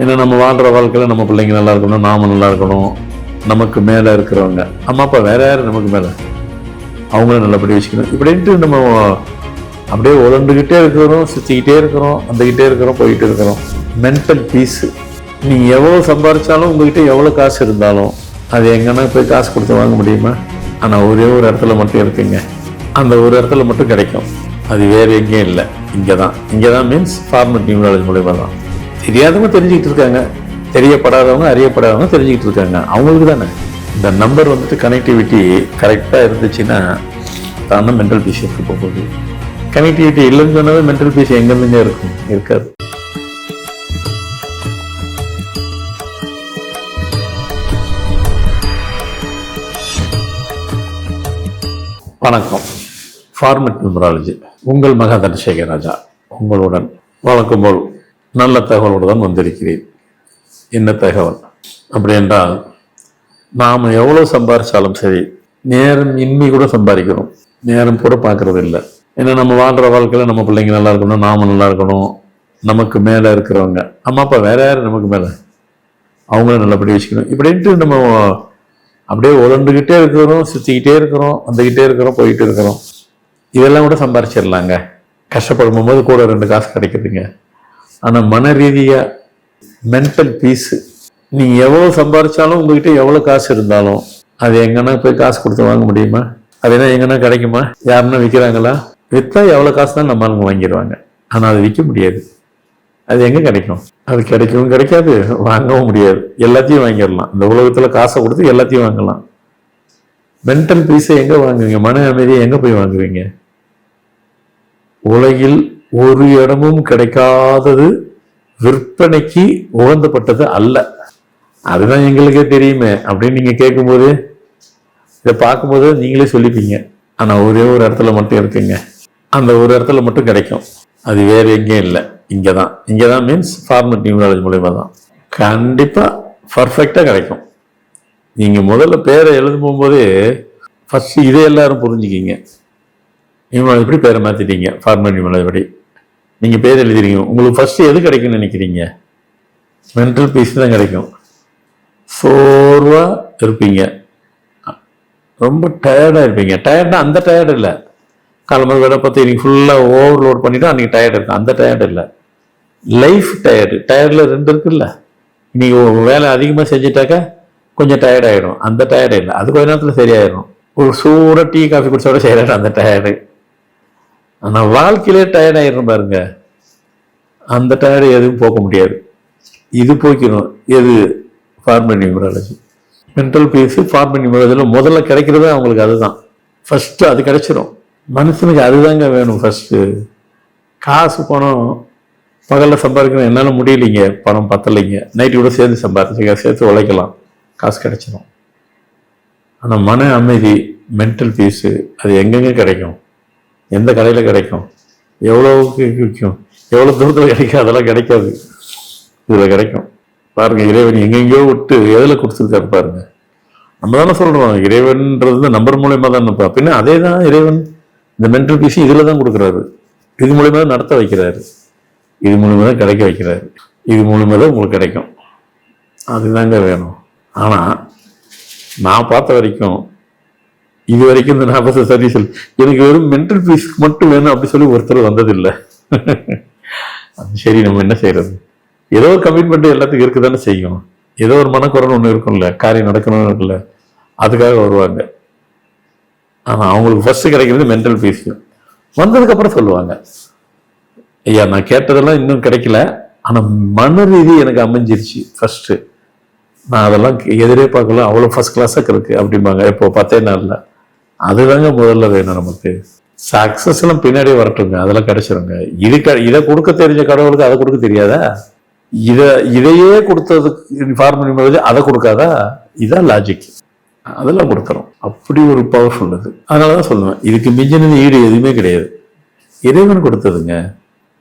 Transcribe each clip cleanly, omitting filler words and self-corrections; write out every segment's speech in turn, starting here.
ஏன்னா நம்ம வாழ்கிற வாழ்க்கையில் நம்ம பிள்ளைங்க நல்லா இருக்கணும், நாம நல்லா இருக்கணும். நமக்கு மேலே இருக்கிறவங்க அம்மா அப்பா வேற யார் நமக்கு மேலே, அவங்கள நல்லபடி வச்சுக்கணும். இப்படின்ட்டு நம்ம அப்படியே உழண்டுக்கிட்டே இருக்கிறோம், சுற்றிக்கிட்டே இருக்கிறோம், வந்துக்கிட்டே இருக்கிறோம், போயிட்டு இருக்கிறோம். Mental peace. நீங்கள் எவ்வளோ சம்பாதிச்சாலும் உங்ககிட்ட எவ்வளோ காசு இருந்தாலும் அது எங்கன்னா போய் காசு கொடுத்து வாங்க முடியுமா? ஆனால் ஒரே ஒரு இடத்துல மட்டும் இருக்குங்க. அந்த ஒரு இடத்துல மட்டும் கிடைக்கும். அது வேறு எங்கேயும் இல்லை, இங்கே தான் மீன்ஸ் ஃபார்மட் நியூமராலஜி மூலயமா தான். தெரியாதவங்க தெரிஞ்சுக்கிட்டு இருக்காங்க, தெரியப்படாதவங்க அறியப்படாதவங்க தெரிஞ்சுக்கிட்டு இருக்காங்க. அவங்களுக்கு தானே இந்த நம்பர் வந்துட்டு கனெக்டிவிட்டி கரெக்டாக இருந்துச்சுன்னா தானே மென்டல் பீஸ் இருக்க போகுது. கனெக்டிவிட்டி இல்லைன்னு சொன்னாவே மென்டல் பீஸ் எங்கேருந்துங்க இருக்கும்? இருக்காது. வணக்கம். ஃபார்மட் நியூமராலஜி உங்கள் மகா தனசேகர் ராஜா உங்களுடன் வழக்கம் போல் நல்ல தகவலோடு தான் வந்திருக்கிறேன். என்ன தகவல் அப்படி என்றால், நாம் எவ்வளோ சம்பாதிச்சாலும் சரி நேரம் இன்மை கூட சம்பாதிக்கிறோம், நேரம் கூட பார்க்கறது இல்லை. ஏன்னா நம்ம வாழ்கிற வாழ்க்கையில் நம்ம பிள்ளைங்க நல்லா இருக்கணும், நாம நல்லா இருக்கணும். நமக்கு மேலே இருக்கிறவங்க அம்மா அப்பா வேற யார் நமக்கு மேலே, அவங்கள நல்லபடி வச்சுக்கணும். இப்படின்ட்டு நம்ம அப்படியே உழண்டுக்கிட்டே இருக்கிறோம், சுற்றிக்கிட்டே இருக்கிறோம், வந்துக்கிட்டே இருக்கிறோம், போயிட்டு இருக்கிறோம். இதெல்லாம் கூட சம்பாரிச்சிடலாங்க. கஷ்டப்படும் போது கூட 2 காசு கிடைக்குதுங்க. ஆனால் மன ரீதியாக மென்டல் பீஸு. நீங்கள் எவ்வளோ சம்பாரிச்சாலும் உங்ககிட்ட எவ்வளோ காசு இருந்தாலும் அது எங்கன்னா போய் காசு கொடுத்து வாங்க முடியுமா? அது என்ன எங்கன்னா கிடைக்குமா? யாருன்னா விற்கிறாங்களா? விற்றா எவ்வளோ காசு தான் நம்மளுங்க வாங்கிடுவாங்க. ஆனால் அது விற்க முடியாது. அது எங்கே கிடைக்கும்? அது கிடைக்கவும் கிடைக்காது, வாங்கவும் முடியாது. எல்லாத்தையும் வாங்கிடலாம். இந்த உலகத்தில் காசை கொடுத்து எல்லாத்தையும் வாங்கலாம். மென்டல் பீஸை எங்கே வாங்குவீங்க? மன அமைதியை எங்கே போய் வாங்குவீங்க? உலகில் ஒரு இடமும் கிடைக்காதது விற்பனைக்கு உகந்தப்பட்டது அல்ல. அதுதான் எங்களுக்கே தெரியுமே அப்படின்னு நீங்கள் கேட்கும்போது, இதை பார்க்கும்போது நீங்களே சொல்லிப்பீங்க. ஆனால் ஒரே ஒரு இடத்துல மட்டும் இருக்குங்க. அந்த ஒரு இடத்துல மட்டும் கிடைக்கும். அது வேறு எங்கேயும் இல்லை, இங்கே தான் மீன்ஸ் ஃபார்மட் நியூமராலஜி மூலயமா தான். கண்டிப்பாக பர்ஃபெக்டாக கிடைக்கும். நீங்கள் முதல்ல பேரை எழுதும் போகும்போது ஃபஸ்ட்டு இதை எல்லாரும் புரிஞ்சுக்கிங்க. நியூமராலஜி எப்படி பேரை மாற்றிட்டீங்க? ஃபார்மட் நியூமராலஜி படி நீங்கள் பேர் எழுதிறீங்க. உங்களுக்கு ஃபஸ்ட்டு எது கிடைக்கும்னு நினைக்கிறீங்க? மென்டல் பீஸ் தான் கிடைக்கும். சோர்வாக இருப்பீங்க, ரொம்ப டயர்டாக இருப்பீங்க. டயர்ட்னா அந்த டயர்டு இல்லை, காலம்பரம் வேலை பார்த்து இன்னைக்கு ஃபுல்லாக ஓவர்லோட் பண்ணிவிட்டு அன்றைக்கி டயர்டு இருக்கும், அந்த டயர்டு இல்லை. Life tired. டயர்டில் 2 இருக்குல்ல. இன்னைக்கு வேலை அதிகமாக செஞ்சுட்டாக்கா கொஞ்சம் டயர்ட் ஆகிடும், அந்த டயர்டு இல்லை. அது கொஞ்ச நேரத்தில் சரியாயிடும். ஒரு சூடாக டீ காஃபி குடிச்சோட சரியாயிடும் அந்த டயர்டு. ஆனால் வாழ்க்கையிலே டயர்ட் ஆகிடும் பாருங்க, அந்த டயர்டு எதுவும் போக்க முடியாது. இது போய்க்கணும். எது? Format numerology. Mental peace format நியூமராலஜியில் முதல்ல கிடைக்கிறது அவங்களுக்கு அதுதான். ஃபஸ்ட்டு அது கிடைச்சிடும். மனுஷனுக்கு அதுதாங்க வேணும் ஃபஸ்ட்டு. காசு பணம் பகலில் சம்பாதிக்கணும், என்னால் முடியலைங்க, பணம் பத்தலைங்க, நைட்டு கூட சேர்த்து உழைக்கலாம், காசு கிடைச்சிடும். ஆனால் மன அமைதி மென்டல் பீஸு அது எங்கெங்கே கிடைக்கும்? எந்த கடையில் கிடைக்கும்? எவ்வளோவுக்கு விற்கும்? எவ்வளோ தூரத்தில் கிடைக்கும்? அதெல்லாம் கிடைக்காது, இதில் கிடைக்கும். பாருங்கள், இறைவன் எங்கெங்கேயோ விட்டு எதில் கொடுத்துருக்காரு பாருங்க. நம்ம தானே சொல்கிறோம் இறைவன்றது நம்பர் மூலயமா தான் இருப்பா. பின்ன அதே தான் இறைவன் இந்த மென்டல் பீஸ் இதில் தான் கொடுக்குறாரு. இது மூலயமா தான் நடத்த வைக்கிறாரு, இது மூலமாக தான் கிடைக்க வைக்கிறாரு, இது மூலமாக தான் உங்களுக்கு கிடைக்கும். அதுதாங்க வேணும். ஆனால் நான் பார்த்த வரைக்கும் இது வரைக்கும் இந்த 40 சர்வீஸில் எனக்கு வெறும் மென்டல் பீஸ் மட்டும் வேணும் அப்படி சொல்லி ஒருத்தர் வந்ததில்லை. அது சரி, நம்ம என்ன செய்யறது? ஏதோ ஒரு கமிட்மெண்ட் எல்லாத்துக்கும் இருக்கு தானே செய்யும். ஏதோ ஒரு மனக்குறன்னு ஒன்று இருக்கும்ல, காரியம் நடக்கணும்னு இருக்குல்ல, அதுக்காக வருவாங்க. ஆனால் அவங்களுக்கு ஃபர்ஸ்ட் கிடைக்கிறது மென்டல் பீஸ். வந்ததுக்கப்புறம் சொல்லுவாங்க, ஐயா நான் கேட்டதெல்லாம் இன்னும் கிடைக்கல, ஆனால் மன ரீதி எனக்கு அமைஞ்சிருச்சு ஃபர்ஸ்ட்டு, நான் அதெல்லாம் எதிரே பார்க்கல, அவ்வளோ ஃபர்ஸ்ட் கிளாஸாக இருக்கு அப்படிம்பாங்க. இப்போ 10 நாளில். அதுதாங்க முதல்ல வேணும் நமக்கு. சக்ஸஸ் எல்லாம் பின்னாடியே வரட்டுங்க, அதெல்லாம் கிடைச்சிருங்க. இதை கொடுக்க தெரிஞ்ச கடவுளுக்கு அதை கொடுக்க தெரியாதா? இதையே கொடுத்ததுக்கு ஃபார்மட் நியூமராலஜி அதை கொடுக்காதா? இதான் லாஜிக். அதெல்லாம் கொடுத்துரும். அப்படி ஒரு பவர்ஃபுல் அது. அதனாலதான் சொல்லுவேன், இதுக்கு மிஞ்சினது ஈடு எதுவுமே கிடையாது, இறைவன் கொடுத்ததுங்க.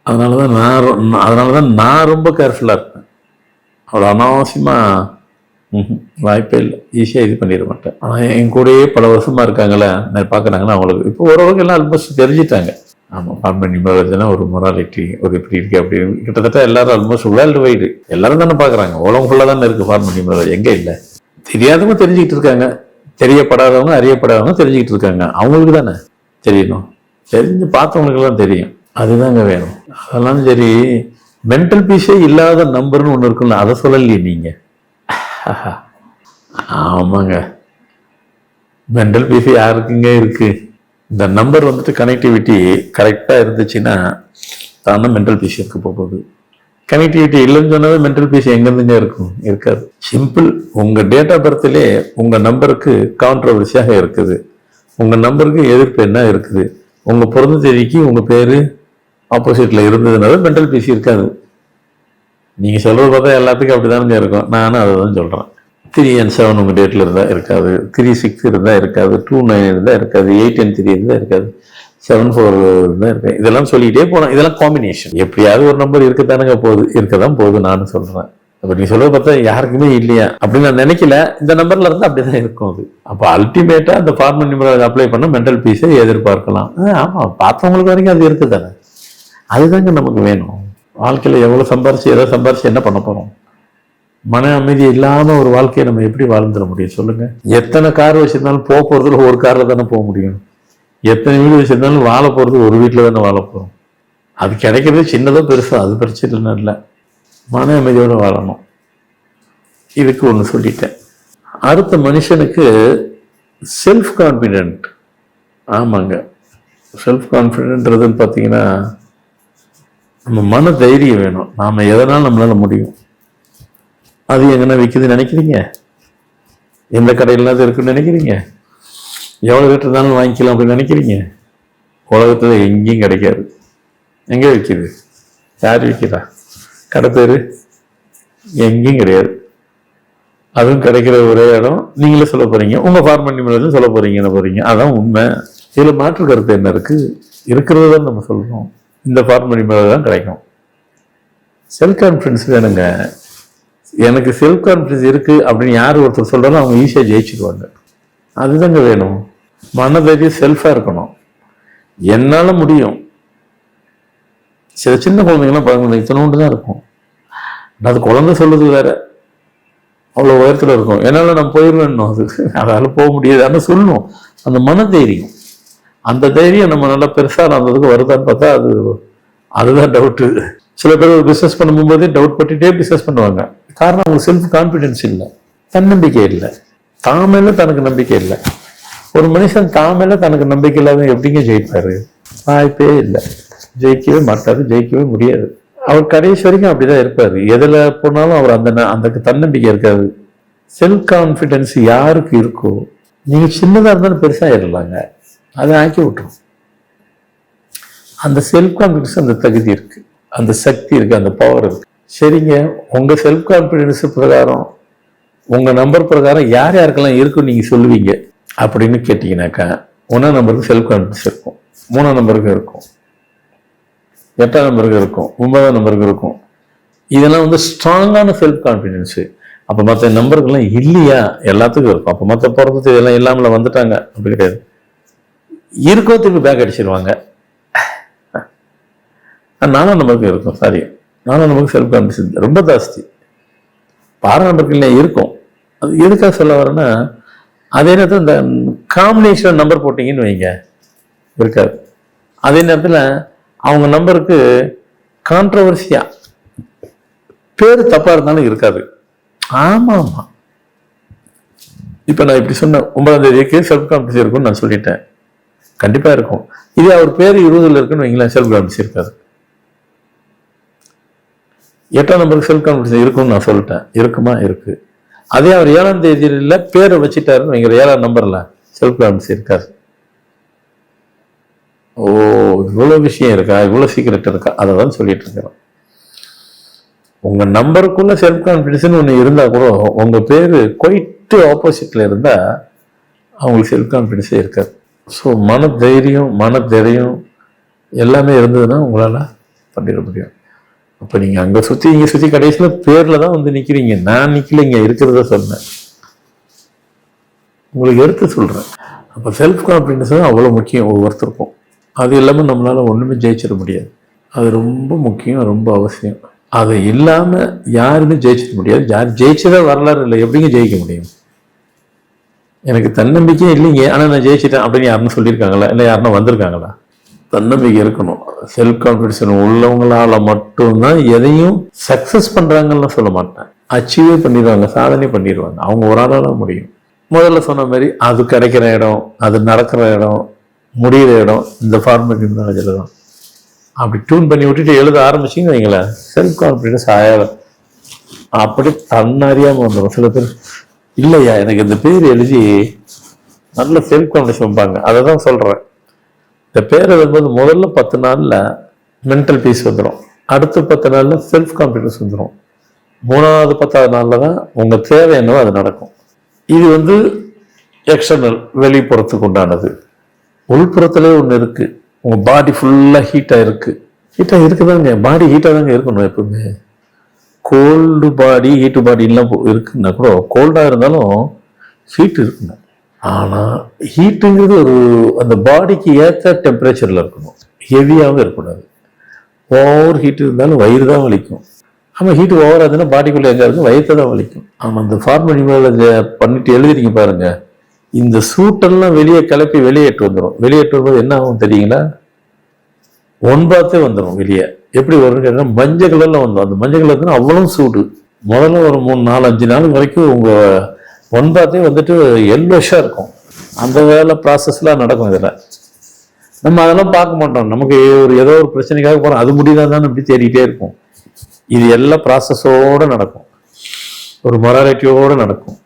அதனாலதான் நான் ரொம்ப கேர்ஃபுல்லா இருப்பேன். அவ்வளோ அனாவசியமா வாய்ப்பே இல்லை, ஈஸியாக இது பண்ணிட மாட்டேன். ஆனால் என் கூடயே பல வருஷமா இருக்காங்களே, நான் பார்க்குறாங்கன்னா அவங்களுக்கு இப்போ ஓரளவுக்கு எல்லாம் ஆல்மோஸ்ட் தெரிஞ்சிட்டாங்க. ஆமாம், ஃபார்மல் நியூமராலஜினா ஒரு மொராலிட்டி, ஒரு இப்படி இருக்கு அப்படி கிட்டத்தட்ட எல்லாரும் ஆல்மோஸ்ட் வேர்ல்டு வைடு எல்லாரும் தானே பார்க்குறாங்க. உலகம் ஃபுல்லாக தானே இருக்குது ஃபார்மல் நியூமராலஜி. எங்கே இல்லை? தெரியாதவங்க தெரிஞ்சுக்கிட்டு இருக்காங்க, தெரியப்படாதவங்க அறியப்படாதவங்க தெரிஞ்சுக்கிட்டு இருக்காங்க. அவங்களுக்கு தானே தெரியணும், தெரிஞ்சு பார்த்தவங்களுக்கெல்லாம் தெரியும். அதுதாங்க வேணும். அதெல்லாம் சரி, மென்டல் பீஸே இல்லாத நம்பர்னு ஒன்று இருக்குல்ல, அதை சொல்லலையே நீங்கள். ஆமாங்க, மென்டல் பீஸ் யாருக்குங்க இருக்கு? இந்த நம்பர் வந்துட்டு கனெக்டிவிட்டி கரெக்டாக இருந்துச்சுன்னா தானே மென்டல் பீஸ் இருக்க போகுது. கனெக்டிவிட்டி இல்லைன்னு சொன்னாவே மென்டல் பீஸ் எங்கேருந்துங்க இருக்கும்? இருக்காது. சிம்பிள். உங்கள் டேட் ஆஃப் பர்த்லே உங்கள் நம்பருக்கு கான்ட்ரவர்சியாக இருக்குது, உங்கள் நம்பருக்கு எதிர்ப்பு என்ன இருக்குது, உங்கள் பிறந்த தேதிக்கு உங்கள் பேர் ஆப்போசிட்டில் இருந்ததுனால மென்டல் பீஸ் இருக்காது. நீங்கள் சொல்கிறது பார்த்தா எல்லாத்துக்கும் அப்படி தானுங்க இருக்கும். நானும் அதை தான் சொல்கிறேன். 3 and 7 உங்கள் டேட்டில் இருந்தால் இருக்காது, 3 6 இருந்தால் இருக்காது, 2 9 இருந்தால் இருக்காது, 8 and 3 இருந்தால் இருக்காது, 7 4 இருந்தால் இருக்காது. இதெல்லாம் சொல்லிகிட்டே போனோம். இதெல்லாம் காம்பினேஷன். எப்படியாவது ஒரு நம்பர் இருக்கத்தானுங்க போகுது, இருக்க தான் போகுது. நானும் சொல்கிறேன். அப்போ நீ சொல்ல பார்த்தா யாருக்குமே இல்லையா அப்படின்னு நான் நினைக்கல. இந்த நம்பர்ல இருந்து அப்படிதான் இருக்கும் அது. அப்போ அல்டிமேட்டா அந்த ஃபார்மல் நியூமராலஜி அப்ளை பண்ண மென்டல் பீஸை எதிர்பார்க்கலாம். ஆமாம், பார்த்தவங்களுக்கு வரைக்கும் அது இருக்குது தானே. அதுதாங்க நமக்கு வேணும். வாழ்க்கையில் எவ்வளோ சம்பாரிச்சு எதை சம்பாரிச்சு என்ன பண்ண போகிறோம்? மன அமைதி இல்லாமல் ஒரு வாழ்க்கையை நம்ம எப்படி வாழ்ந்துட முடியும் சொல்லுங்க? எத்தனை கார் வச்சிருந்தாலும் போக போகிறதுல ஒரு காரில் தானே போக முடியும். எத்தனை வீடு வச்சிருந்தாலும் வாழ போகிறது ஒரு வீட்டில் தானே வாழ போகிறோம். அது கிடைக்கிறது சின்னதோ பெருசோ அது பிரச்சனை இல்லை. மன அமைதியோடு வாழணும். இதுக்கு ஒன்று சொல்லிட்டேன். அடுத்த மனுஷனுக்கு செல்ஃப் கான்ஃபிடென்ட். ஆமாங்க, செல்ஃப் கான்ஃபிடென்ட்ன்றதுன்னு பார்த்தீங்கன்னா நம்ம மன தைரியம் வேணும். நாம் எதனாலும் நம்மளால முடியும். அது எங்கன்னா விற்குதுன்னு நினைக்கிறீங்க? எந்த கடையிலாம் அது இருக்குன்னு நினைக்கிறீங்க? எவ்வளோ ரேட் இருந்தாலும் வாங்கிக்கலாம் அப்படின்னு நினைக்கிறீங்க? உலகத்தில் எங்கேயும் கிடைக்காது. எங்கே விற்கிது? யார் விற்கிறா? கடை பேர் எங்கேயும் கிடையாது. அதுவும் கிடைக்கிற ஒரே இடம் நீங்களே சொல்ல போறீங்க, உங்கள் ஃபார்மல் நியூமராலஜி சொல்ல போறீங்க. அதான் உண்மை. இதில் மாற்று கருத்து என்ன இருக்கு? இருக்கிறது தான் நம்ம சொல்கிறோம். இந்த ஃபார்மல் நியூமராலஜி தான் கிடைக்கும். செல்ஃப் கான்ஃபிடன்ஸ் வேணுங்க. எனக்கு செல்ஃப் கான்ஃபிடன்ஸ் இருக்கு அப்படின்னு யார் ஒருத்தர் சொல்றாலும் அவங்க ஈஸியாக ஜெயிச்சிடுவாங்க. அதுதாங்க வேணும். மனதைரியம் செல்ஃபாக இருக்கணும். என்னால் முடியும். சில சின்ன குழந்தைங்கலாம் பாருங்க, இத்தனோண்டு தான் இருக்கும். அது குழந்தை சொல்றது வேற, அவ்வளோ உயரத்தில் இருக்கும். என்னால் நான் போயிடுவேன், அதால் போக முடியாது. ஆனால் சொல்லணும். அந்த மன தைரியம், அந்த தைரியம் நம்ம நல்லா பெருசாக நடந்ததுக்கு வருதான்னு பார்த்தா அதுதான் டவுட்டு. சில பேர் ஒரு பிஸ்னஸ் பண்ணும்போதே டவுட் பட்டுட்டே பிஸ்னஸ் பண்ணுவாங்க. காரணம் அவங்களுக்கு செல்ஃப் கான்ஃபிடென்ஸ் இல்லை, தன்னம்பிக்கை இல்லை, தாமேல தனக்கு நம்பிக்கை இல்லை. ஒரு மனுஷன் தாமேல தனக்கு நம்பிக்கை இல்லாத எப்படிங்க ஜெயிப்பாரு? வாய்ப்பே இல்லை. ஜெயிக்கவே மாட்டாரு, ஜெயிக்கவே முடியாது. அவர் கடைசி வரைக்கும் அப்படிதான் இருப்பாரு. எதில் போனாலும் அவர் அந்த தன்னம்பிக்கை இருக்காது. செல்ஃப் கான்ஃபிடென்ஸ் யாருக்கு இருக்கோ, நீங்க சின்னதாக இருந்தாலும் பெருசாக ஏறலாங்க. அதை ஆக்கி விட்டுரும். அந்த செல்ஃப் கான்ஃபிடன்ஸ், அந்த தகுதி இருக்கு, அந்த சக்தி இருக்கு, அந்த பவர் இருக்கு. சரிங்க, உங்க செல்ஃப் கான்ஃபிடன்ஸ் பிரகாரம், உங்க நம்பர் பிரகாரம் யார் யாருக்கெல்லாம் இருக்குன்னு நீங்க சொல்லுவீங்க அப்படின்னு கேட்டீங்கன்னாக்கா, 1ஆம் நம்பருக்கு செல்ஃப் கான்ஃபிடன்ஸ் இருக்கும், 3ஆம் நம்பருக்கு இருக்கும், 8ஆம் நம்பருக்கு இருக்கும், 9ஆம் நம்பருக்கு இருக்கும். இதெல்லாம் ஸ்ட்ராங்கான செல்ஃப் கான்ஃபிடன்ஸு. அப்போ மற்ற நம்பருக்கெல்லாம் இல்லையா? எல்லாத்துக்கும் இருக்கும். அப்போ மற்ற பிறந்தது இதெல்லாம் இல்லாமல் வந்துட்டாங்க அப்படி கிடையாது. இருக்கோ திருப்பி பேக் அடிச்சிருவாங்க. 4ஆம் நம்பருக்கு இருக்கும். சாரி, 4ஆம் நம்பருக்கு செல்ஃப் கான்ஃபிடன்ஸ் ரொம்ப ஜாஸ்தி. 6ஆம் நம்பருக்கு இல்லை இருக்கும். அது எதுக்காக சொல்ல வரேன்னா, அதே நேரத்தில் இந்த காம்பினேஷன் நம்பர் போட்டிங்கன்னு வைங்க, இருக்காது. அதே நேரத்தில் அவங்க நம்பருக்கு கான்ட்ரவர்சியா பேர் தப்பாக இருந்தாலும் இருக்காது. ஆமாம் ஆமாம், இப்போ நான் இப்படி சொன்னேன், 9ஆம் தேதிக்கு செல்ஃப் கான்ஃபிடன்ஸ் இருக்குன்னு நான் சொல்லிட்டேன். கண்டிப்பாக இருக்கும். இதே அவர் பேர் 20ல் இருக்குன்னு வைங்களேன், செல்ஃப் கான்ஃபிடன்ஸ் இருக்காது. 8ஆம் நம்பருக்கு செல்ஃப் கான்ஃபிடன்ஸ் இருக்குன்னு நான் சொல்லிட்டேன். இருக்குமா? இருக்கு. அதே அவர் 7ஆம் தேதியில பேரை வச்சுட்டாருன்னு வைங்க, 7ஆம் நம்பர்ல செல்ஃப் கான்ஃபிடன்ஸ் இருக்காது. ஓ, இவ்வளோ விஷயம் இருக்கா, இவ்வளோ சீக்கிரட் இருக்கா, அதை தான் சொல்லிட்டு இருக்கிறோம். உங்க நம்பருக்குள்ள செல்ஃப் கான்ஃபிடன்ஸ்னு ஒன்று இருந்தா கூட உங்க பேரு குவைட்டு ஆப்போசிட்ல இருந்தா அவங்களுக்கு செல்ஃப் கான்ஃபிடன்ஸே இருக்காது. ஸோ மன தைரியம் எல்லாமே இருந்ததுன்னா உங்களால பண்ணிட முடியும். அப்போ நீங்க அங்க சுத்தி இங்க சுத்தி கடைசியில் பேர்ல தான் நிக்கிறீங்க. நான் நிக்கலைங்க, இருக்கிறத சொன்னேன், உங்களுக்கு எடுத்து சொல்றேன். அப்போ செல்ஃப் கான்ஃபிடன்ஸ் தான் அவ்வளோ முக்கியம் ஒவ்வொருத்தருக்கும். அது இல்லாமல் நம்மளால் ஒன்றுமே ஜெயிச்சிட முடியாது. அது ரொம்ப முக்கியம், ரொம்ப அவசியம். அது இல்லாமல் யாருமே ஜெயிச்சிட முடியாது. யார் ஜெயிச்சதா வரலாறு இல்லை, எப்படிங்க ஜெயிக்க முடியும்? எனக்கு தன்னம்பிக்கையே இல்லைங்க, ஆனால் நான் ஜெயிச்சிட்டேன் அப்படின்னு யாருன்னு சொல்லியிருக்காங்களா? இல்லை யாருன்னா வந்திருக்காங்களா? தன்னம்பிக்கை இருக்கணும். செல்ஃப் கான்ஃபிடன்ஸ் உள்ளவங்களால மட்டும்தான் எதையும் சக்ஸஸ் பண்ணுறாங்கன்னு சொல்ல மாட்டேன், அச்சீவே பண்ணிடுவாங்க, சாதனை பண்ணிடுவாங்க. அவங்க ஒரு ஆளால முடியும். முதல்ல சொன்ன மாதிரி அது கிடைக்கிற இடம், அது நடக்கிற இடம், முடிகிற இடம் இந்த ஃபார்மேட்டிவ் நாலேஜில் தான். அப்படி டியூன் பண்ணி விட்டுட்டு எழுத ஆரம்பிச்சிங்கன்னு வைங்களேன், செல்ஃப் கான்ஃபிடன்ஸ் ஆயிரம் அப்படி தன்னறியாமல் வந்துடும். சில பேர் இல்லையா எனக்கு இந்த பேர் எழுதி நல்ல செல்ஃப் கான்ஃபிடன்ஸ் வைப்பாங்க. அதை தான் சொல்கிறேன். இந்த பேர் எழுதும்போது முதல்ல 10 நாளில் மென்டல் பீஸ் வந்துடும், அடுத்த 10 நாளில் செல்ஃப் கான்ஃபிடன்ஸ் வந்துடும், 3வது 10வது நாளில் தான் உங்கள் தேவை என்னவோ அது நடக்கும். இது எக்ஸ்டர்னல், வெளிப்புறத்துக்கு உண்டானது. உள்புறத்திலே ஒன்று இருக்குது. உங்கள் பாடி ஃபுல்லாக ஹீட்டாக இருக்குது. ஹீட்டாக இருக்குதாங்க, பாடி ஹீட்டாக தாங்க இருக்கணும் எப்பவுமே. கோல்டு பாடி ஹீட்டு பாடிலாம் இருக்குன்னா கூட, கோல்டாக இருந்தாலும் ஹீட் இருக்குங்க. ஆனால் ஹீட்டுங்கிறது அந்த பாடிக்கு ஏற்ற டெம்பரேச்சரில் இருக்கணும், ஹெவியாகவும் இருக்கக்கூடாது. ஓவர் ஹீட் இருந்தாலும் வயிறு தான் வலிக்கும். ஆமாம், ஹீட்டு ஓவர் ஆகுதுன்னா பாடிக்குள்ளே எங்கே இருக்கும், வயிற்று தான் வலிக்கும். ஆமாம், அந்த ஃபார்மேட்டிவ் பண்ணிட்டு எழுதிருக்கீங்க பாருங்க, இந்த சூட்டெல்லாம் வெளியே கிளப்பி வெளியேட்டு வந்துடும். வெளியேட்டு வரும்போது என்ன ஆகும் தெரியுங்களா? ஒன்பாத்தே வந்துடும் வெளியே. எப்படி வரும்னு கேட்டால் மஞ்சள் கலரில் வந்தோம். அந்த மஞ்சள் கலர் அவ்வளோ சூடு. முதல்ல ஒரு 3-4-5 நாள் வரைக்கும் உங்கள் ஒன்பாத்தே எல்லோஷாக இருக்கும். அந்த வேலை ப்ராசஸ்லாம் நடக்கும். இதில் நம்ம அதெல்லாம் பார்க்க மாட்டோம். நமக்கு ஏதோ ஒரு பிரச்சனைக்காக போகிறோம், அது முடியாதான்னு அப்படி தேடிக்கிட்டே இருக்கும். இது எல்லாம் ப்ராசஸோடு நடக்கும், ஒரு மொராலிட்டியோடு நடக்கும்,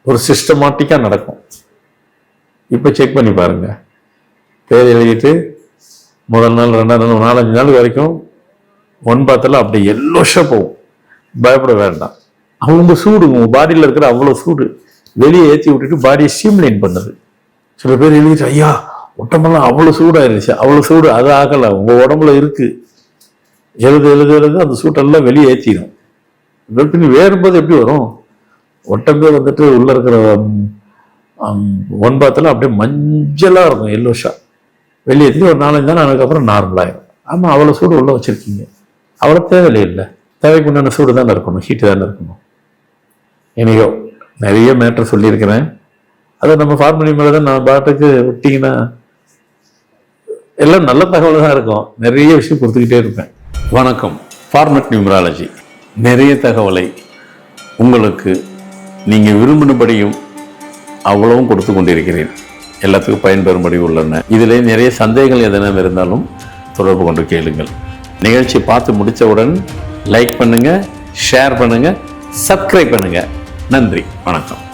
ஒரு சிஸ்டமாட்டிக்காக நடக்கும். இப்போ செக் பண்ணி பாருங்க. பேர் எழுதிட்டு முதல் நாள் 2வது நாள் 4-5 நாள் வரைக்கும் ஒன்பாத்தில் அப்படி எல்லோஷாக போகும். பயப்பட வேண்டாம். அவங்க சூடு, உங்கள் பாடியில் இருக்கிற அவ்வளோ சூடு வெளியே ஏற்றி விட்டுட்டு பாடியை ஸ்டீம்லைன் பண்ணுது. சில பேர் எழுதிட்டு ஐயா உடம்பெல்லாம் அவ்வளோ சூடாயிருச்சு, அவ்வளோ சூடு. அது ஆகலை, உங்கள் உடம்புல இருக்குது. எழுது அந்த சூட்டெல்லாம் வெளியே ஏற்றிடும். பின்னி வேறும்போது எப்படி வரும்? ஒட்டம்பே உள்ள இருக்கிற ஒன்பாத்தில் அப்படியே மஞ்சளாக இருக்கும், எல்லோஷா. வெளியேற்றி ஒரு 4-5 நாள் அதுக்கப்புறம் நார்மலாகிடும். ஆமாம், அவ்வளோ சூடு உள்ள வச்சுருக்கீங்க. அவ்வளோ தேவையில்லை. தேவைக்கு உண்டான சூடு தானே இருக்கணும், ஹீட்டு தானே இருக்கணும். எனக்கோ நிறைய மேட்டர் சொல்லியிருக்கிறேன். அதை நம்ம ஃபார்மலி மேலே தான் நான் பாட்டுக்கு விட்டிங்கன்னா எல்லாம் நல்ல தகவல் தான் இருக்கும். நிறைய விஷயம் கொடுத்துக்கிட்டே இருப்பேன். வணக்கம். ஃபார்மட் நியூமராலஜி நிறைய தகவலை உங்களுக்கு நீங்கள் விரும்பினபடியும் அவ்வளவும் கொடுத்து கொண்டிருக்கிறேன். எல்லாத்துக்கும் பயன்பெறும்படி உள்ளன. இதில் நிறைய சந்தேகங்கள் எதனா இருந்தாலும் தொடர்பு கொண்டு கேளுங்கள். நிகழ்ச்சி பார்த்து முடித்தவுடன் லைக் பண்ணுங்கள், ஷேர் பண்ணுங்கள், சப்ஸ்கிரைப் பண்ணுங்கள். நன்றி, வணக்கம்.